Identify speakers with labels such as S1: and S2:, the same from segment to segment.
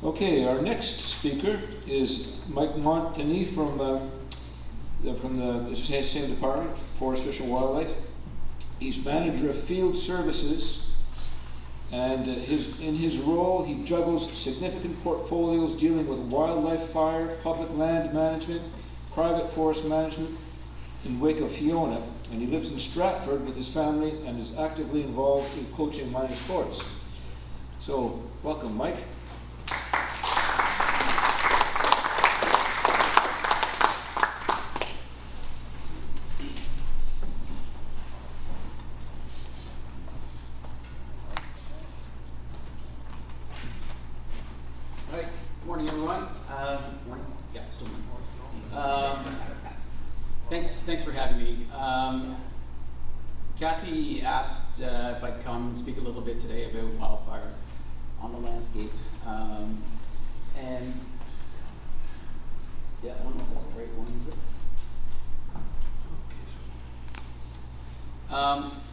S1: Okay, our next speaker is Mike Montigny from the same department, Forest, Fish and Wildlife. He's manager of field services, and in his role he juggles significant portfolios dealing with wildlife, fire, public land management, private forest management in wake of Fiona, and he lives in Stratford with his family and is actively involved in coaching minor sports. So, welcome, Mike.
S2: Morning, everyone. Morning. Yeah, still morning. Thanks for having me. Kathy asked if I'd come and speak a little bit today about wildfire on the landscape. And yeah, I don't know if that's the right one, is it?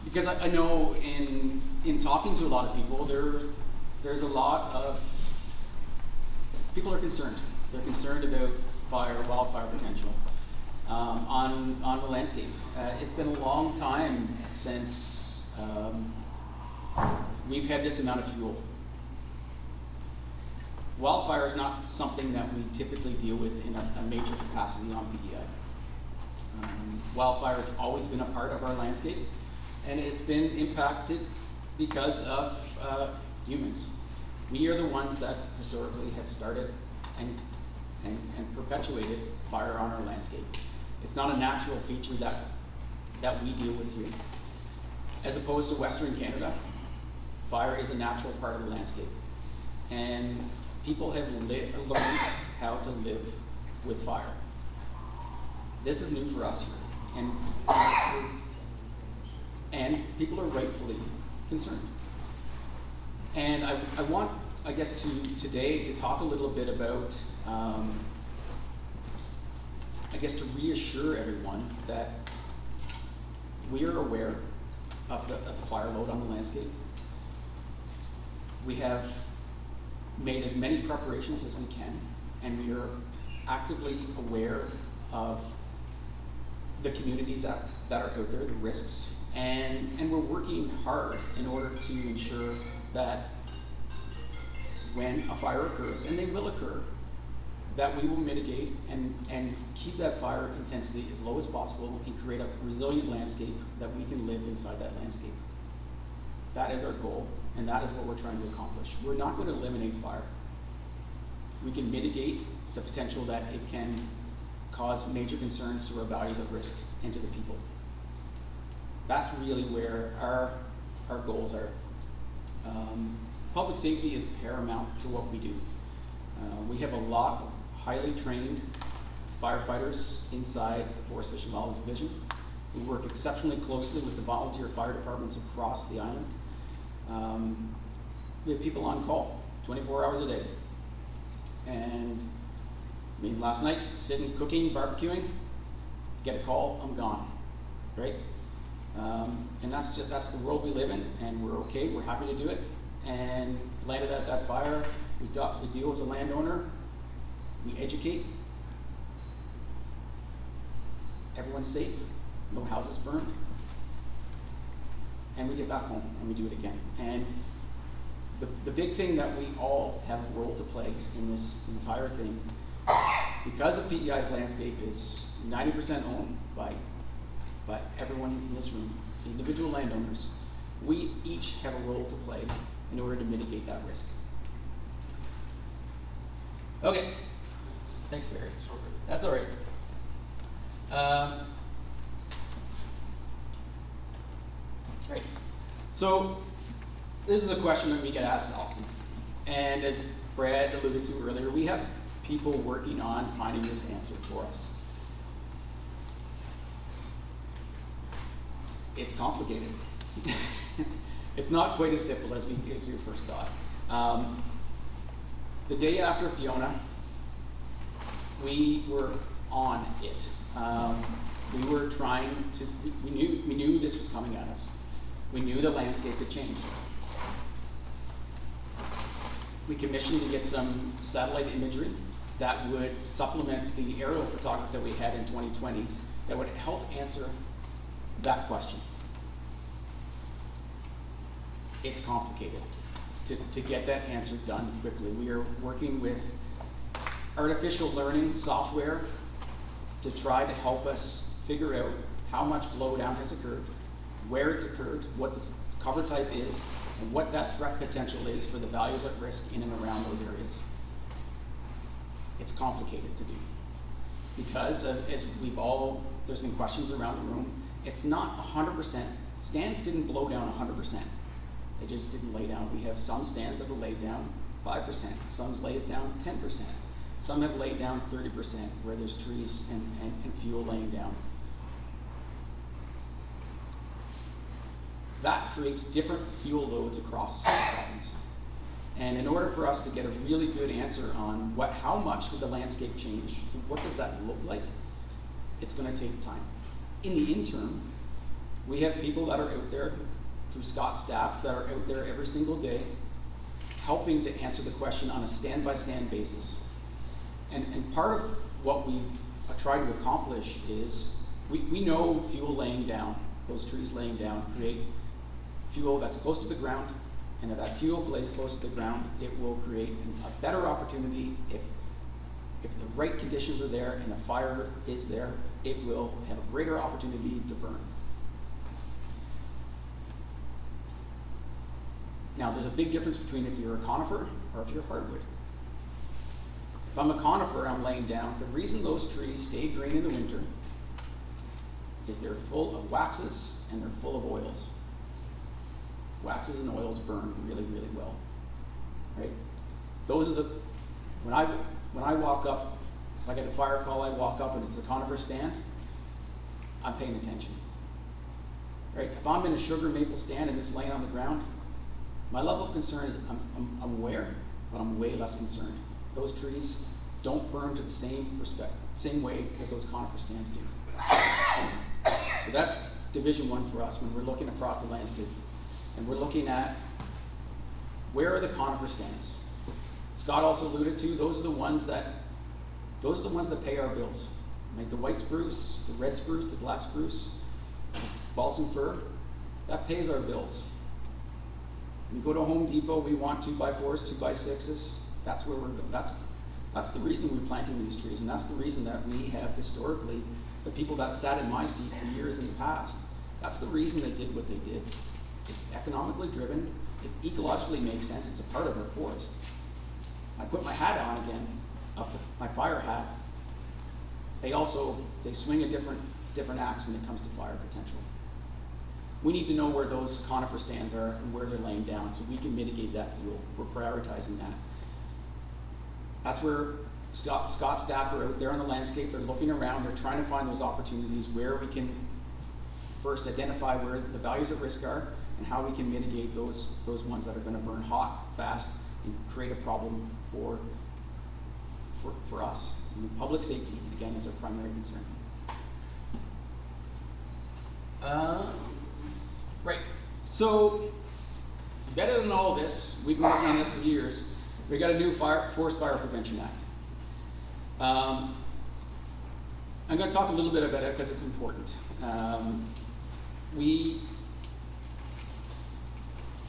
S2: Because I know in talking to a lot of people, there's a lot of people are concerned. They're concerned about wildfire potential on the landscape. It's been a long time since we've had this amount of fuel. Wildfire is not something that we typically deal with in a major capacity on PEI. Wildfire has always been a part of our landscape, and it's been impacted because of humans. We are the ones that historically have started and perpetuated fire on our landscape. It's not a natural feature that we deal with here. As opposed to Western Canada, fire is a natural part of the landscape. And people have learned how to live with fire. This is new for us here. And people are rightfully concerned. And I want, I guess, today to talk a little bit about, I guess, to reassure everyone that we are aware of the fire load on the landscape. We have made as many preparations as we can, and we are actively aware of the communities that are out there, the risks, and we're working hard in order to ensure that when a fire occurs, and they will occur, that we will mitigate and keep that fire intensity as low as possible and create a resilient landscape that we can live inside that landscape. That is our goal, and that is what we're trying to accomplish. We're not going to eliminate fire. We can mitigate the potential that it can cause major concerns to our values of risk and to the people. That's really where our goals are. Public safety is paramount to what we do. We have a lot of highly trained firefighters inside the Forest, Fish and Wildlife Division. We work exceptionally closely with the volunteer fire departments across the island. We have people on call 24 hours a day. And I mean, last night, sitting, cooking, barbecuing, get a call, I'm gone, right? And that's the world we live in, and we're okay, we're happy to do it. And landed at that fire, we deal with the landowner, we educate, everyone's safe, no houses burned, and we get back home and we do it again. And the big thing that we all have a role to play in this entire thing, because of PEI's landscape is 90% owned by everyone in this room, the individual landowners, we each have a role to play in order to mitigate that risk. Okay, thanks, Barry. That's all right. Great. So this is a question that we get asked often, and as Brad alluded to earlier, we have people working on finding this answer for us. It's complicated. It's not quite as simple as your first thought. The day after Fiona, we were on it. We were trying to. We knew this was coming at us. We knew the landscape had changed. we commissioned to get some satellite imagery that would supplement the aerial photography that we had in 2020 that would help answer that question. It's complicated to get that answer done quickly. We are working with artificial learning software to try to help us figure out how much blowdown has occurred, where it's occurred, what the cover type is, and what that threat potential is for the values at risk in and around those areas. It's complicated to do because as there's been questions around the room, it's not 100%. Stand didn't blow down 100%. They just didn't lay down. We have some stands that have laid down 5%, some laid down 10%, some have laid down 30% where there's trees and fuel laying down. That creates different fuel loads across the province. And in order for us to get a really good answer on how much did the landscape change, what does that look like, it's going to take time. In the interim, we have people that are out there, through Scott's staff, that are out there every single day, helping to answer the question on a stand-by-stand basis. And part of what we've tried to accomplish is, we know fuel laying down, those trees laying down, create fuel that's close to the ground, and if that fuel lays close to the ground, it will create a better opportunity. If the right conditions are there and the fire is there, it will have a greater opportunity to burn. Now, there's a big difference between if you're a conifer or if you're hardwood. If I'm a conifer, I'm laying down. The reason those trees stay green in the winter is they're full of waxes and they're full of oils. Waxes and oils burn really, really well, right? Those are when I walk up, if I get a fire call, I walk up and it's a conifer stand, I'm paying attention, right? If I'm in a sugar maple stand and it's laying on the ground, my level of concern is I'm aware, but I'm way less concerned. Those trees don't burn to the same way that those conifer stands do. So that's division one for us when we're looking across the landscape. And we're looking at where are the conifer stands. Scott also alluded to those are the ones that pay our bills. Like the white spruce, the red spruce, the black spruce, balsam fir, that pays our bills. When we go to Home Depot, we want 2x4s, 2x6s. That's where that's the reason we're planting these trees, and that's the reason that we have historically the people that sat in my seat for years in the past. That's the reason they did what they did. It's economically driven. It ecologically makes sense. It's a part of our forest. I put my hat on again, my fire hat. They swing a different axe when it comes to fire potential. We need to know where those conifer stands are and where they're laying down so we can mitigate that fuel. We're prioritizing that. That's where Scott's staff are out there on the landscape. They're looking around. They're trying to find those opportunities where we can first identify where the values of risk are and how we can mitigate those ones that are going to burn hot, fast, and create a problem for us. And public safety, again, is our primary concern. Right. So, better than all this, we've been working on this for years. We got a new Forest Fire Prevention Act. I'm going to talk a little bit about it because it's important.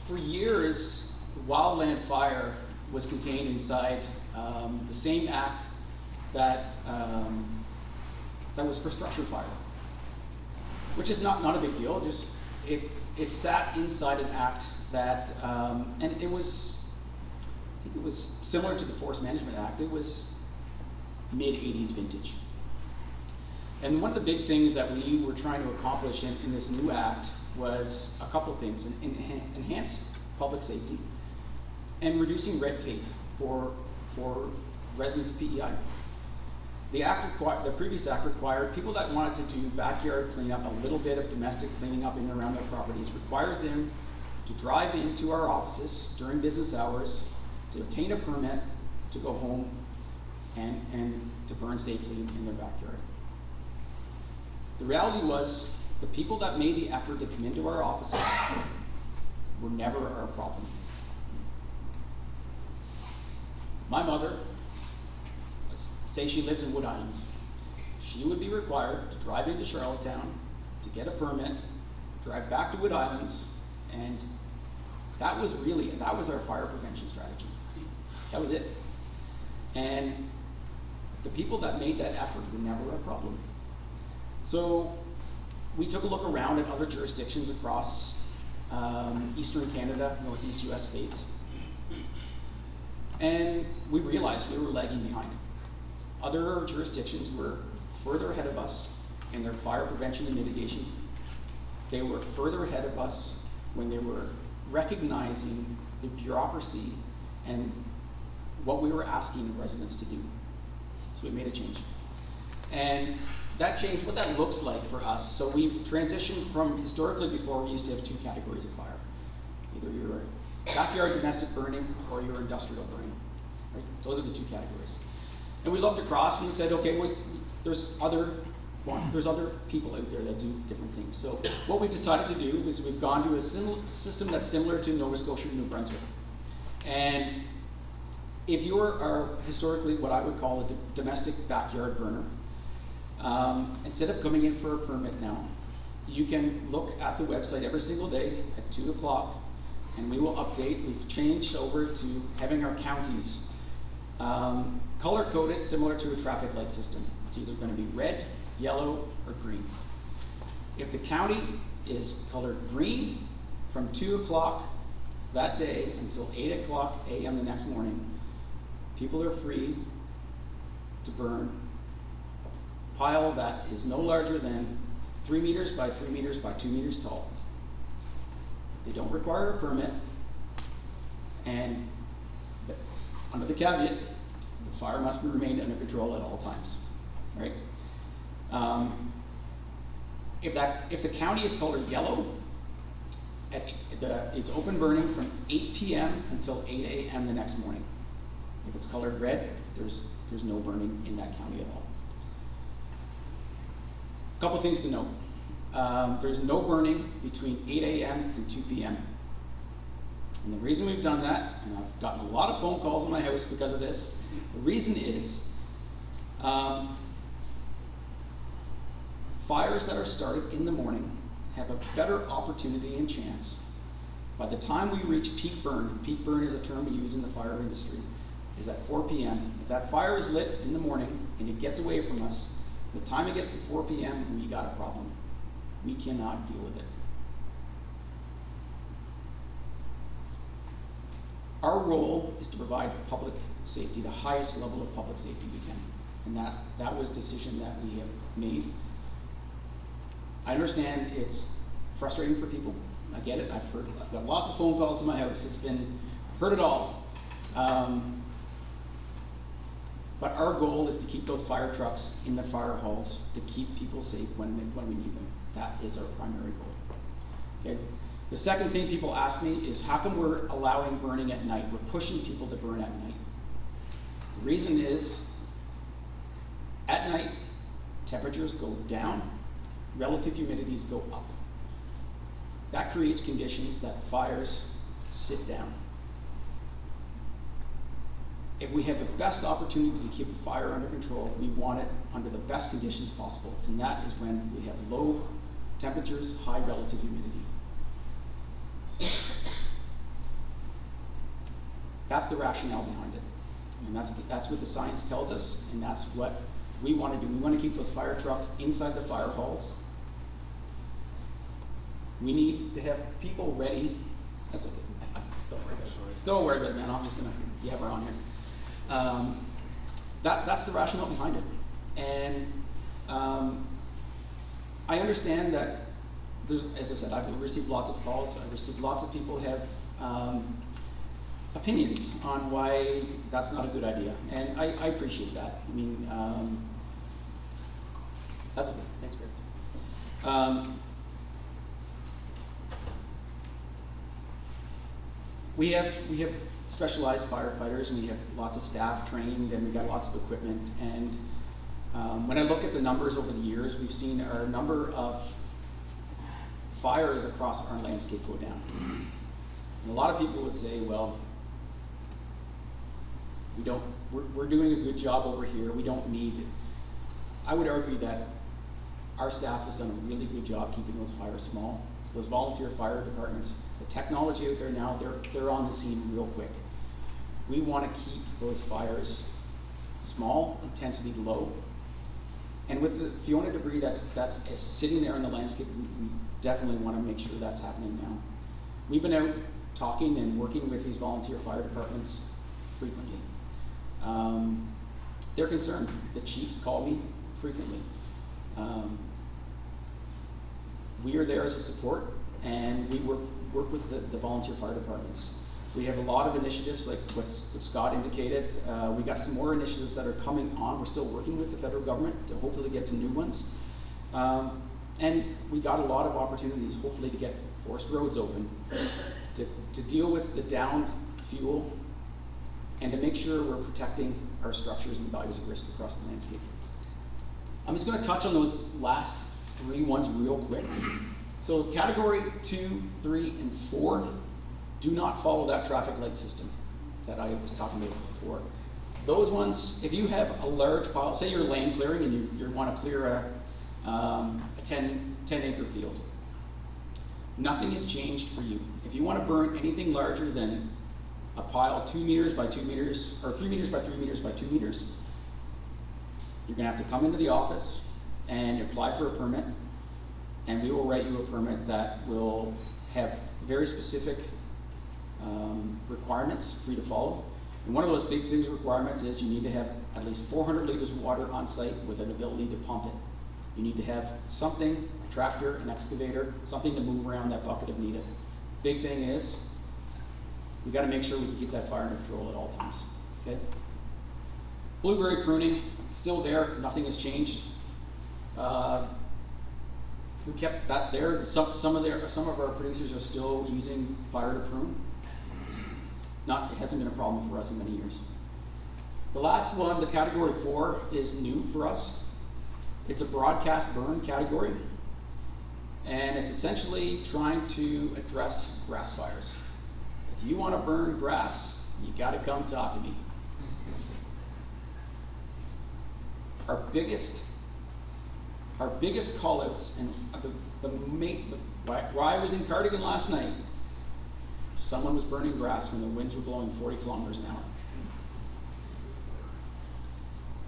S2: For years, wildland fire was contained inside the same act that was for structure fire, which is not a big deal. Just it sat inside an act that, and it was similar to the Forest Management Act. It was mid-'80s vintage. And one of the big things that we were trying to accomplish in this new act was a couple of things: enhance public safety and reducing red tape for residents of PEI. The previous act required people that wanted to do backyard cleanup, a little bit of domestic cleaning up in and around their properties, required them to drive into our offices during business hours to obtain a permit to go home and to burn safely in their backyard. The reality was the people that made the effort to come into our offices were never our problem. my mother, let's say she lives in Wood Islands, she would be required to drive into Charlottetown to get a permit, drive back to Wood Islands, and that was our fire prevention strategy. That was it. And the people that made that effort were never a problem. So we took a look around at other jurisdictions across Eastern Canada, Northeast US states, and we realized we were lagging behind. Other jurisdictions were further ahead of us in their fire prevention and mitigation. They were further ahead of us when they were recognizing the bureaucracy and what we were asking the residents to do. So we made a change. And that change, what that looks like for us, so we've transitioned from, historically before we used to have 2 categories of fire. Either you're backyard domestic burning or you're industrial burning. Right? Those are the 2 categories. And we looked across and we said, okay, wait, there's other people out there that do different things. So what we've decided to do is we've gone to a system that's similar to Nova Scotia and New Brunswick. And if you are historically what I would call a domestic backyard burner, instead of coming in for a permit now, you can look at the website every single day at 2 o'clock and we will update. We've changed over to having our counties color coded similar to a traffic light system. It's either going to be red, yellow, or green. If the county is colored green from 2 o'clock that day until 8 o'clock a.m. the next morning, people are free to burn a pile that is no larger than 3 meters by 3 meters by 2 meters tall. They don't require a permit, and under the caveat, the fire must be remained under control at all times, right? If the county is colored yellow, it's open burning from 8 p.m. until 8 a.m. the next morning. If it's colored red, there's no burning in that county at all. A couple things to note. There's no burning between 8 a.m. and 2 p.m. And the reason we've done that, and I've gotten a lot of phone calls in my house because of this, the reason is fires that are started in the morning have a better opportunity and chance by the time we reach peak burn is a term we use in the fire industry, is at 4 p.m. If that fire is lit in the morning and it gets away from us, the time it gets to 4 p.m., we got a problem. We cannot deal with it. Our role is to provide public safety, the highest level of public safety we can. And that was a decision that we have made. I understand it's frustrating for people. I get it. I've got lots of phone calls to my house. I've heard it all. But our goal is to keep those fire trucks in the fire halls to keep people safe when we need them. That is our primary goal. Okay. The second thing people ask me is, how come we're allowing burning at night? We're pushing people to burn at night. The reason is, at night, temperatures go down, relative humidities go up. That creates conditions that fires sit down. If we have the best opportunity to keep a fire under control, we want it under the best conditions possible, and that is when we have low temperatures, high relative humidity. That's the rationale behind it, and that's what the science tells us, and that's what we want to do. We want to keep those fire trucks inside the fire halls. We need to have people ready. That's okay. Don't worry about it. Don't worry about it, man. I'm just gonna yabber on here. That's the rationale behind it, and I understand that. As I said, I've received lots of calls. I've received lots of people have opinions on why that's not a good idea, and I appreciate that. I mean, that's okay. Thanks, Barry. We have specialized firefighters, and we have lots of staff trained, and we've got lots of equipment. And when I look at the numbers over the years, we've seen our number of fires across our landscape go down. And a lot of people would say, well, We're doing a good job over here. We don't need, I would argue that our staff has done a really good job keeping those fires small. Those volunteer fire departments, the technology out there now, they're on the scene real quick. We want to keep those fires small, intensity low. And with the Fiona debris that's sitting there in the landscape, we definitely want to make sure that's happening now. We've been out talking and working with these volunteer fire departments frequently. They're concerned. The chiefs call me frequently. We are there as a support, and we work with the volunteer fire departments. We have a lot of initiatives, like what Scott indicated. We got some more initiatives that are coming on. We're still working with the federal government to hopefully get some new ones. And we got a lot of opportunities, hopefully, to get forest roads open, to deal with the down fuel, and to make sure we're protecting our structures and values of risk across the landscape. I'm just going to touch on those last 3 ones real quick. So category 2, 3, and 4 do not follow that traffic light system that I was talking about before. Those ones, if you have a large pile, say you're land clearing and you want to clear a 10 acre field, nothing has changed for you. If you want to burn anything larger than a pile 2 meters by 2 meters, or 3 meters by 3 meters by 2 meters, you're going to have to come into the office and apply for a permit, and we will write you a permit that will have very specific requirements for you to follow. And one of those big things requirements is you need to have at least 400 liters of water on site with an ability to pump it. You need to have something, a tractor, an excavator, something to move around that bucket if needed. Big thing is, we got to make sure we can keep that fire under control at all times. Okay. Blueberry pruning, still there. Nothing has changed. We kept that there. Some of our producers are still using fire to prune. It hasn't been a problem for us in many years. The last one, the category 4, is new for us. It's a broadcast burn category, and it's essentially trying to address grass fires. If you want to burn grass, you got to come talk to me. Our biggest call-outs, and why I was in Cardigan last night, someone was burning grass when the winds were blowing 40 kilometers an hour.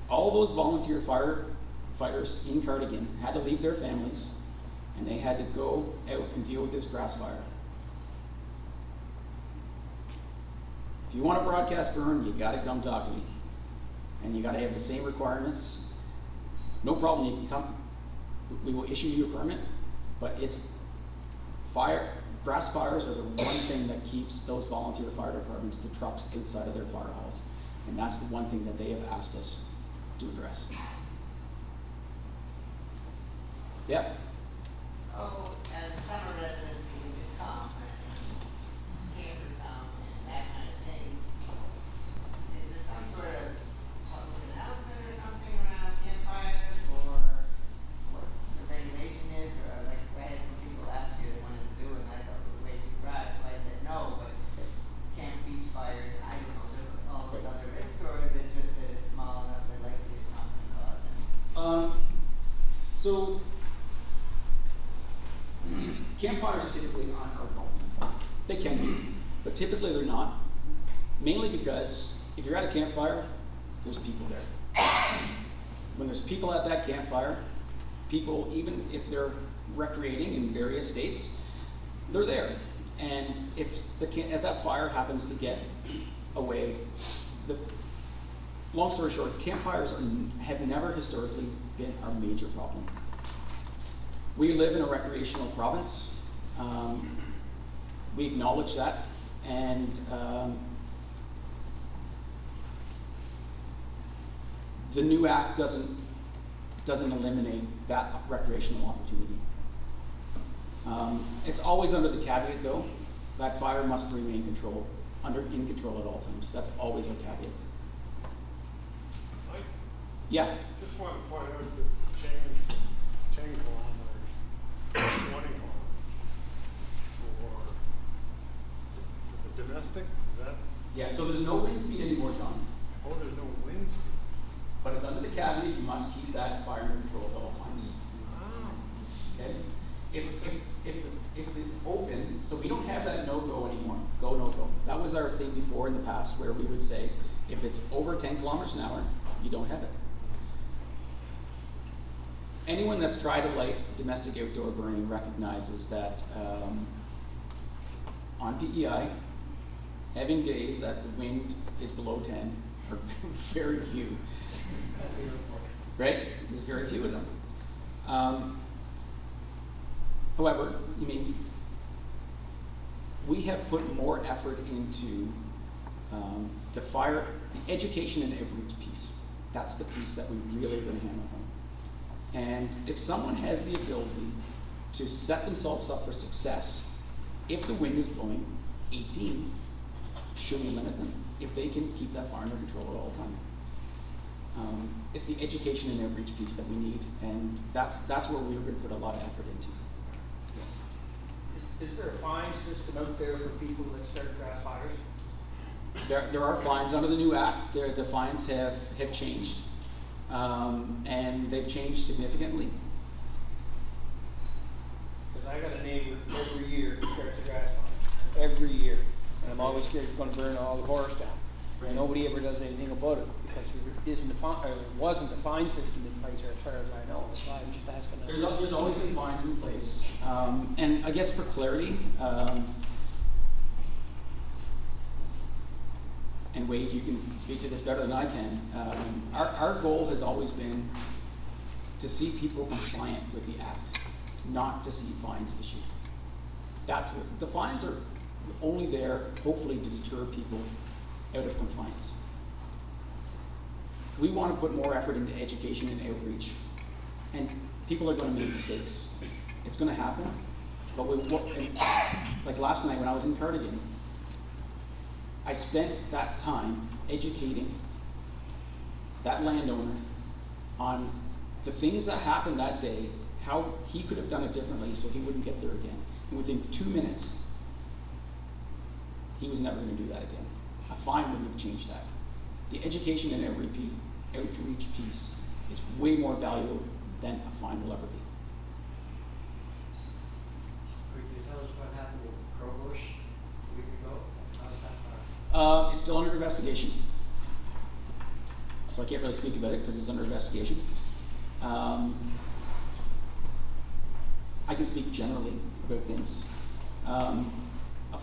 S2: All those volunteer firefighters in Cardigan had to leave their families, and they had to go out and deal with this grass fire. If you want to broadcast burn, you got to come talk to me, and you got to have the same requirements. No problem, you can come. We will issue you a permit, but it's grass fires are the one thing that keeps those volunteer fire departments, the trucks, outside of their fire halls. And that's the one thing that they have asked us to address. Yep.
S3: Oh, as summer residents begin to come and campers come and that kind of thing, is there some sort of public announcement or something around campfires, or what the regulation is, or like I had some people last year that wanted to do it and I thought it was way too dry, so I said no, but camp beach fires, I don't know, there are all those other risks, or is it just that it's small enough that likely it's not going to cause any?
S2: So campfires typically aren't our problem. They can be, but typically they're not. Mainly because if you're at a campfire, there's people there. When there's people at that campfire, people, even if they're recreating in various states, they're there. And if that fire happens to get away, long story short, campfires have never historically been our major problem. We live in a recreational province. We acknowledge that, and the new act doesn't eliminate that recreational opportunity. It's always under the caveat, though, that fire must remain in control at all times. That's always a caveat.
S4: I
S2: Yeah.
S4: just want to point out the change from 10 kilometers to 20 kilometers for the domestic. Is that?
S2: Yeah. So there's no wind speed anymore, John. cabinet, you must keep that fire under control at all times. Okay? If it's open, so we don't have that no-go anymore, go, no-go. That was our thing before in the past, where we would say, if it's over 10 kilometers an hour, you don't have it. Anyone that's tried to light domestic outdoor burning recognizes that on PEI, having days that the wind is below 10 are very few. Right? There's very few of them. However, we have put more effort into the education and outreach piece. That's the piece that we really hammer home. And if someone has the ability to set themselves up for success, if the wind is blowing 18, should we limit them? If they can keep that fire under control at all times. It's the education and outreach piece that we need, and that's where we're going to put a lot of effort into.
S5: Is there a fine system out there for people that start grass fires?
S2: There are fines under the new act. The fines have changed, and they've changed significantly.
S5: Because I got a neighbor every year who starts a grass fire. Every year. And I'm always scared he's going to burn all the forest down.
S2: Right.
S5: And nobody ever does anything about it because there wasn't a fine system in place, as far as I know. That's why I'm just asking.
S2: There's always been fines in place, and I guess for clarity, and Wade, you can speak to this better than I can. Our goal has always been to see people compliant with the act, not to see fines issued. That's what the fines are only there, hopefully, to deter people out of compliance. We want to put more effort into education and outreach, and people are going to make mistakes. It's going to happen, but like last night when I was in Cardigan, I spent that time educating that landowner on the things that happened that day, how he could have done it differently so he wouldn't get there again. And within 2 minutes, he was never going to do that again. A fine wouldn't have changed that. The education and outreach piece is way more valuable than a fine will ever be.
S6: Could you tell us what happened with Crowbush a week ago? How's that?
S2: It's still under investigation. So I can't really speak about it because it's under investigation. I can speak generally about things.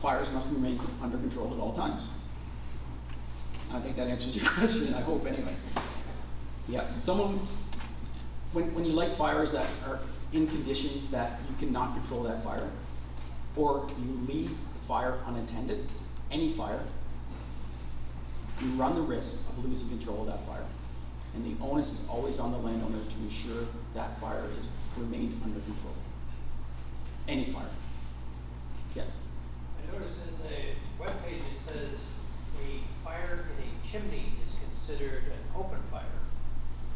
S2: Fires must remain under control at all times. I think that answers your question, I hope anyway. Yeah, when you light fires that are in conditions that you cannot control that fire, or you leave the fire unattended, any fire, you run the risk of losing control of that fire. And the onus is always on the landowner to ensure that fire is remained under control. Any fire. Yeah.
S6: I noticed in the webpage it says a fire in a chimney is considered an open fire.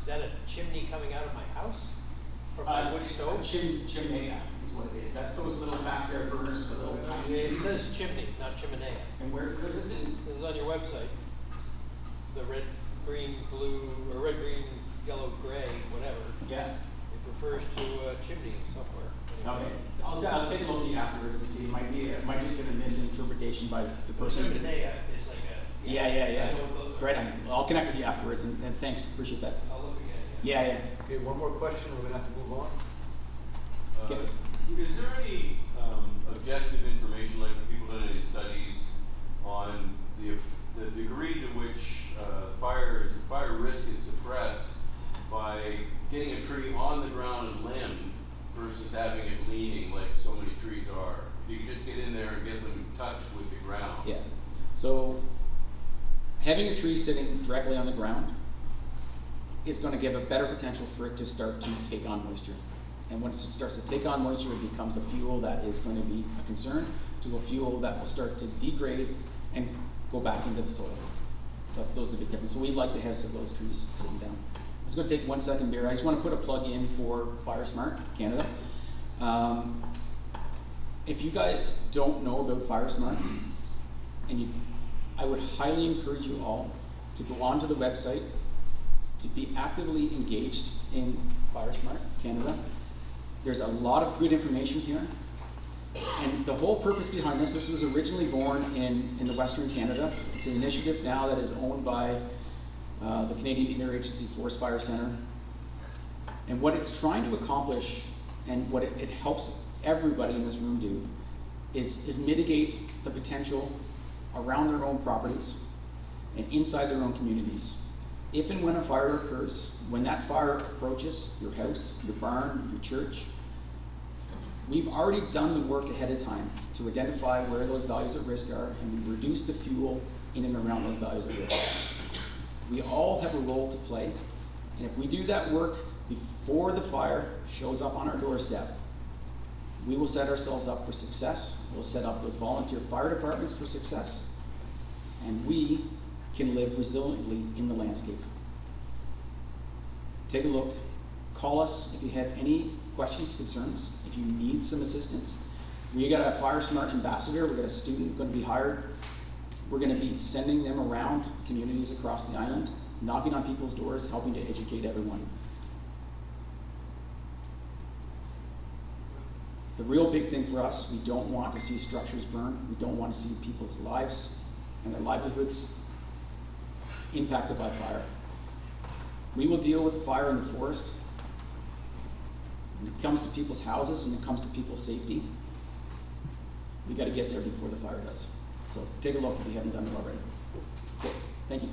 S6: Is that a chimney coming out of my house? From my wood stove?
S2: Chimney is what it is. That's those little backyard burners with little tiny
S6: It
S2: chimneys.
S6: says chimney, not chimenea.
S2: And where's this in?
S6: This is on your website. The red, green, blue, or red, green, yellow, gray, whatever.
S2: Yeah.
S6: It refers to a chimney somewhere.
S2: Okay. I'll take a look at you afterwards and see. It might just been a misinterpretation by the person.
S6: Chimenea is like a.
S2: Yeah.
S6: I know what those are.
S2: Right on. I'll connect with you afterwards and thanks. Appreciate that.
S6: I'll look again.
S2: Yeah.
S7: Okay, one more question, we're gonna have to move on.
S2: Okay.
S8: Is there any objective information, like have people done any studies on the degree to which fire risk is suppressed by getting a tree on the ground and limbed versus having it leaning like so many trees are? You can just get in there and get them in touch with the ground.
S2: Yeah. So having a tree sitting directly on the ground is going to give a better potential for it to start to take on moisture. And once it starts to take on moisture, it becomes a fuel that is going to be a concern to a fuel that will start to degrade and go back into the soil. So those are the big difference. So we'd like to have some of those trees sitting down. It's going to take 1 second, Bear. I just want to put a plug in for Fire Smart Canada. If you guys don't know about Fire Smart, I would highly encourage you all to go onto the website to be actively engaged in FireSmart Canada. There's a lot of good information here. And the whole purpose behind this was originally born in the Western Canada. It's an initiative now that is owned by the Canadian Interagency Forest Fire Centre. And what it's trying to accomplish, and what it helps everybody in this room do, is mitigate the potential around their own properties and inside their own communities. If and when a fire occurs, when that fire approaches your house, your barn, your church, we've already done the work ahead of time to identify where those values at risk are, and we reduce the fuel in and around those values at risk. We all have a role to play, and if we do that work before the fire shows up on our doorstep, we will set ourselves up for success. We'll set up those volunteer fire departments for success, and we can live resiliently in the landscape. Take a look. Call us if you have any questions, concerns, if you need some assistance. We got a FireSmart ambassador. We got a student going to be hired. We're going to be sending them around communities across the island, knocking on people's doors, helping to educate everyone. The real big thing for us, we don't want to see structures burn. We don't want to see people's lives and their livelihoods impacted by fire. We will deal with the fire in the forest. When it comes to people's houses and it comes to people's safety, we got to get there before the fire does. So take a look if you haven't done it already. Okay, thank you.